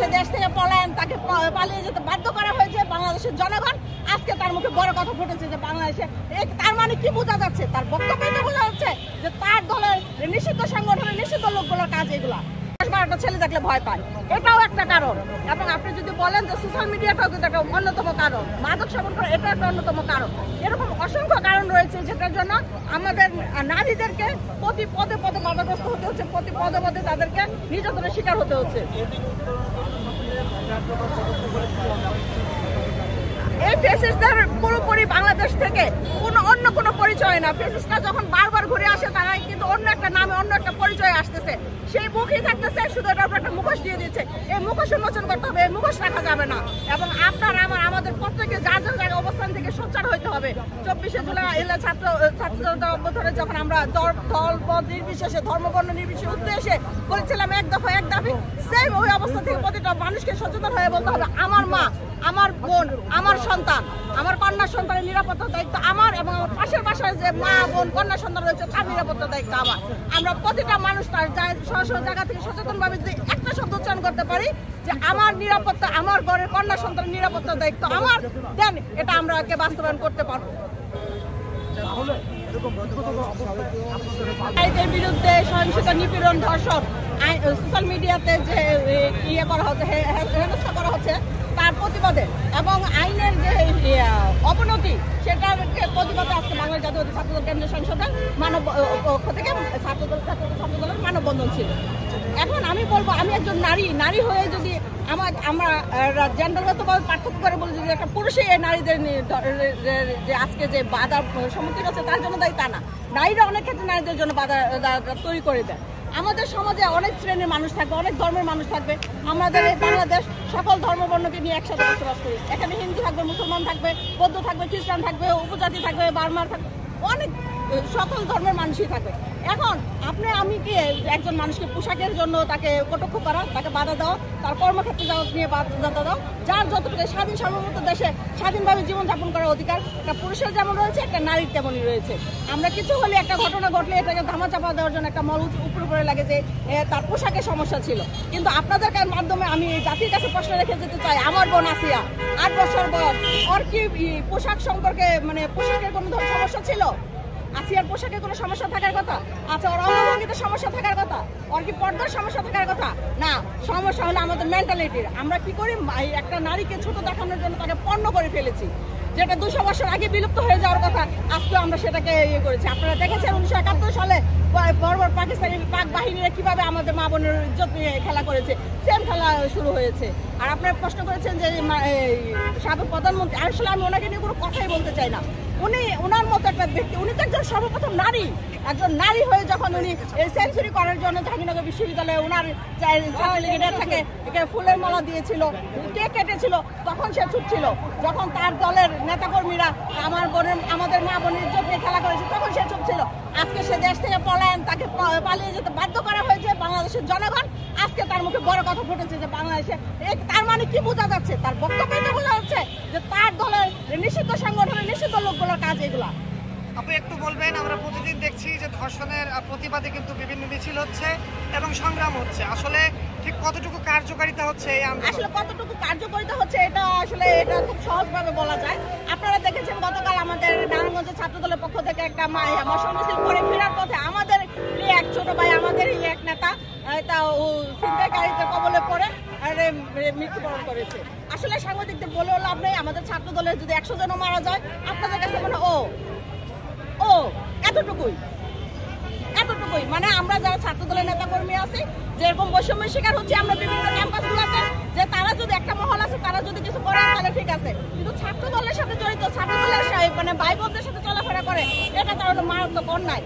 সে দেশ থেকে পলায়ন, তাকে পালিয়ে যেতে বাধ্য করা হয়েছে বাংলাদেশের জনগণ। আজকে তার মুখে বড় কথা ফুটেছে যে বাংলাদেশে, তার মানে কি বোঝা যাচ্ছে? তার বক্তব্যে তো বোঝা যাচ্ছে যে তার দলের নিষিদ্ধ সংগঠনের নিষিদ্ধ লোকগুলোর কাজ এগুলা। ১০-১২টা ছেলে দেখলে ভয় পায়, এটাও একটা কারণ। এবং আপনি যদি বলেন যে সোশ্যাল মিডিয়াটাও কিন্তু একটা অন্যতম কারণ, মাদক সেবন করে এটা একটা অন্যতম কারণ। এরকম অসংখ্য কারণ রয়েছে যেটার জন্য আমাদের নারীদেরকে প্রতি পদে পদে বাধাগ্রস্ত হতে হচ্ছে, প্রতি পদে পদে তাদেরকে নির্যাতনের শিকার হতে হচ্ছে। এই ফেসিস্টদের পুরোপুরি বাংলাদেশ থেকে অন্য কোনো পরিচয় না। ফেসিস্টরা যখন বারবার ঘুরে আসে তারা কিন্তু অন্য একটা নামে অন্য একটা পরিচয় আসতেছে, সেই মুখই থাকতেছে, শুধু এটার উপর একটা মুখোশ দিয়ে দিচ্ছে। এই মুখোশ উন্মোচন করতে হবে, এই মুখোশ রাখা যাবে না। এবং আপনার আমাদের প্রত্যেকে যার যার জায়গায় অবস্থান থেকে সোচ্চার হইতে হবে। ২৪শে জুলাই ছাত্র জনতা অভ্যুত্থানে যখন আমরা দল পদ নির্বিশেষে, ধর্মবর্ণ নির্বিশেষে উদ্দেশ্যে বলছিলাম এক দফা এক দাবি, সেম ওই অবস্থা থেকে প্রতিটা মানুষকে সচেতন হয়ে বলতে হবে আমার মা, আমার বোন, আমার সন্তান, আমার কন্যা সন্তানের নিরাপত্তার দায়িত্ব আমার, এবং আমার পাশের বাসায় যে মা বোন কন্যা সন্তান রয়েছে তার নিরাপত্তার দায়িত্ব আমার। আমরা প্রতিটা মানুষ তার সরাসরি জায়গা থেকে সচেতনভাবে যদি একটা শব্দ উচ্চারণ করতে পারি যে আমার নিরাপত্তা, আমার ঘরের কন্যা সন্তানের নিরাপত্তার দায়িত্ব আমার, দেন এটা আমরা বাস্তবায়ন করতে পারবো। নারীদের বিরুদ্ধে সহিংসতা, নিপীড়ন, ধর্ষণ, সোশ্যাল মিডিয়াতে যে ইয়ে করা হচ্ছে, হেনস্থা করা হচ্ছে তার প্রতিবাদে এবং আইনের যে অবনতি সেটার প্রতিবাদে আজকে বাংলাদেশ জাতীয়তাবাদী ছাত্রদল কেন্দ্রীয় সংসদের পক্ষ থেকে ছাত্রদলের মানববন্ধন ছিল। এখন আমি বলবো, আমি একজন নারী হয়ে যদি আমরা জেন্ডারগতভাবে পার্থক্য করে বলি যদি একটা পুরুষই এই নারীদের যে আজকে যে বাধার সম্মুখীন হচ্ছে তার জন্য দায়ী তা না। নারীরা অনেক ক্ষেত্রে নারীদের জন্য বাধা তৈরি করে দেয়। আমাদের সমাজে অনেক শ্রেণীর মানুষ থাকবে, অনেক ধর্মের মানুষ থাকবে। আমাদের এই বাংলাদেশ সকল ধর্মবর্ণকে নিয়ে একসাথে বসবাস করি। এখানে হিন্দু থাকবে, মুসলমান থাকবে, বৌদ্ধ থাকবে, খ্রিস্টান থাকবে, উপজাতি থাকবে, বার্মার থাকবে, অনেক সকল ধর্মের মানুষই থাকবে। এখন আমি কি একজন মানুষকে পোশাকের জন্য তাকে কটাক্ষ করা, তাকে বাধা দেওয়া, তার কর্মক্ষেত্রে যাওয়া নিয়ে বাধা দাও? যার যতটুকু স্বাধীন সার্বভৌম দেশে স্বাধীনভাবে জীবনযাপন করার অধিকার একটা পুরুষের যেমন রয়েছে, একটা নারীর তেমনই রয়েছে। আমরা কিছু হলে, একটা ঘটনা ঘটলে এটাকে ধামাচাপা দেওয়ার জন্য একটা মল উপরে লাগে যে তার পোশাকের সমস্যা ছিল। কিন্তু আপনাদের মাধ্যমে আমি জাতির কাছে প্রশ্ন রেখে যেতে চাই, আমার বোন আসিয়া ৮ বছর বয়স, ওর কি পোশাক সম্পর্কে পোশাকের কোনো সমস্যা ছিল? আসিয়ার পোশাকে কোনো সমস্যা থাকার কথা? আচ্ছা, ওর অঙ্গভঙ্গিতে সমস্যা থাকার কথা? ওর কি পর্দার সমস্যা থাকার কথা? না, সমস্যা হলো আমাদের মেন্টালিটির। আমরা কি করি, একটা নারীকে ছোট দেখানোর জন্য তাকে পণ্য করে ফেলেছি, যেটা ২০০ বছর আগে বিলুপ্ত হয়ে যাওয়ার কথা, আজকে আমরা সেটাকে ইয়ে করেছি। আপনারা দেখেছেন ১৯৭১ সালে বর্বর পাকিস্তানি পাক বাহিনীরা কিভাবে আমাদের মা বোনের ইজ্জত নিয়ে খেলা করেছে, সেম খেলা শুরু হয়েছে। আর আপনারা প্রশ্ন করেছেন যে সাবেক প্রধানমন্ত্রী, আসলে আমি ওনাকে নিয়ে কোনো কথাই বলতে চাই না। ওনার মতো একটা ব্যক্তি, উনি তো একজন সর্বপ্রথম নারী। একজন নারী হয়ে যখন উনি এই সেঞ্চুরি করার জন্য জাহাঙ্গীরনগর বিশ্ববিদ্যালয়ে ওনার লিডার থাকে একে ফুলের মালা দিয়েছিল, কেক কেটেছিল, তখন সে চুপ ছিল। যখন তার দলের নেতাকর্মীরা আমাদের মা বোনের ইজ্জত নিয়ে খেলা করেছে তখন সে চুপ ছিল। আজকে সে দেশ থেকে পলায়ন, তাকে পালিয়ে যেতে বাধ্য করা হয়েছে বাংলাদেশের জনগণ। আজকে তার মুখে বড় কথা ফুটেছে যে বাংলাদেশে, তার মানে কি বোঝা যাচ্ছে? তার বক্তব্যে তো বোঝা যাচ্ছে যে তার দলের নিষিদ্ধ সংগঠনের নিষিদ্ধ লোকগুলোর কাজ এগুলা। আপনি একটু বলবেন, আমরা প্রতিদিন দেখছি যে ধর্ষণের প্রতিবাদে কিন্তু বিভিন্ন মিছিল হচ্ছে এবং সংগ্রাম হচ্ছে, আসলে ঠিক কতটুকু কার্যকারিতা হচ্ছে এই আন্দোলন? আসলে কতটুকু কার্যকারিতা হচ্ছে এটা খুব সহজভাবে বলা যায়। আপনারা দেখেছেন গতকাল আমাদের নারায়ণগঞ্জের ছাত্রদলের পক্ষ থেকে একটা মশাল মিছিল করে ফেরার পথে আমাদের এক ছোট ভাই, আমাদেরই এক নেতা ছিনতাইকারীদের কবলে পড়ে মৃত্যুবরণ করেছে। আসলে সাংবাদিকদের বলে লাভ নেই, আমাদের ছাত্রদলের যদি ১০০ জন মারা যায় আপনাদের কাছে এতটুকুই। মানে আমরা যারা ছাত্রদলের নেতাকর্মী আছি, যেরকম বৈষম্যের শিকার হচ্ছে আমরা বিভিন্ন ক্যাম্পাসগুলোতে, যে তারা যদি একটা মহল আছে তারা যদি কিছু করে তাহলে ঠিক আছে, কিন্তু ছাত্রদলের সাথে জড়িত, ছাত্রদলের ভাই বোনদের সাথে চলাফেরা করে, এটা তার মারাত্মক অন্যায়।